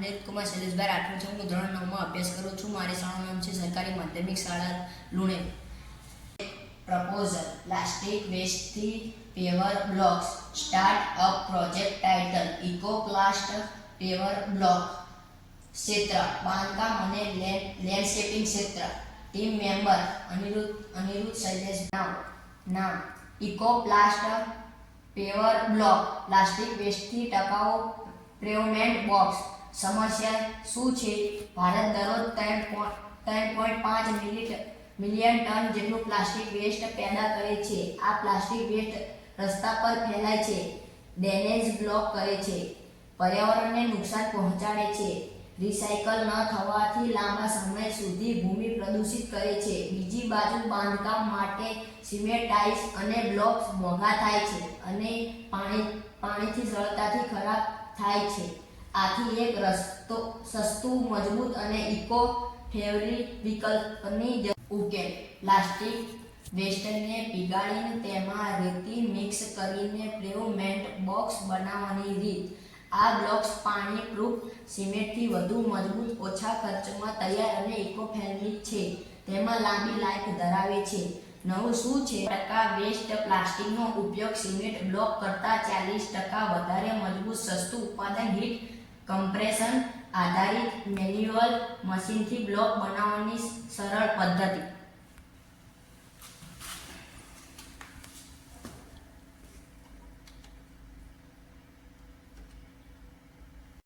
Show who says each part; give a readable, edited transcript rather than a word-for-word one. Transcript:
Speaker 1: અનિરુદ્ધ કુમાર શૈલેષભાઈ રાઠોડ છું. હું ધોરણ 9 માં અભ્યાસ કરું છું. મારી શાળાનું નામ છે સરકારી માધ્યમિક શાળા લુણે. પ્રપોઝલ પ્લાસ્ટિક વેસ્ટથી paver blocks. Startup project title Ecoplast paver block. ક્ષેત્ર બાંધકામ અને લેન્ડસ્કેપિંગ ક્ષેત્ર. Team member Aniruddh Shailesh. નામ ઇકોપ્લાસ્ટ પેવર બ્લોક. પ્લાસ્ટિક વેસ્ટથી ટકાઉ પેવમેન્ટ બોક્સ. સમસ્યા શું છે? ભારત દરરોજ 3.5 મિલિયન ટન જેટલું પ્લાસ્ટિક વેસ્ટ પેદા કરે છે. આ પ્લાસ્ટિક વેસ્ટ રસ્તા પર ફેલાય છે, ડ્રેનેજ બ્લોક કરે છે, પર્યાવરણને નુકસાન પહોંચાડે છે, રિસાયકલ ન થવાથી લાંબા સમય સુધી ભૂમિ પ્રદૂષિત કરે છે. બીજી બાજુ બાંધકામ માટે સિમેન્ટ, ટાઇલ્સ અને બ્લોક્સ મોંઘા થાય છે અને પાણીથી સરળતાથી ખરાબ થાય છે. આથી એક સસ્તું, મજબૂત અને ઇકો ફ્રેન્ડલી વિકલ્પની ઉકેલ. પ્લાસ્ટિક વેસ્ટને પીગાળીને તેમાં રેતી મિક્સ કરીને પેવમેન્ટ બોક્સ બનાવવાની રીત. આ બ્લોક્સ પાણી-પ્રૂફ સિમેન્ટથી વધુ મજબૂત, ઓછા ખર્ચમાં તૈયાર અને ઇકો ફ્રેન્ડલી છે. તેમાં લાંબી લાઈફ ધરાવે છે. નવું શું છે? ટકા વેસ્ટ પ્લાસ્ટિકનો ઉપયોગ સિમેન્ટ બ્લોક કરતાં 40% વધારે મજબૂત, સસ્તું ઉત્પાદન. હીટ કમ્પ્રેશન આધારિત મેન્યુઅલ મશીનથી બ્લોક બનાવવાની સરળ પદ્ધતિ.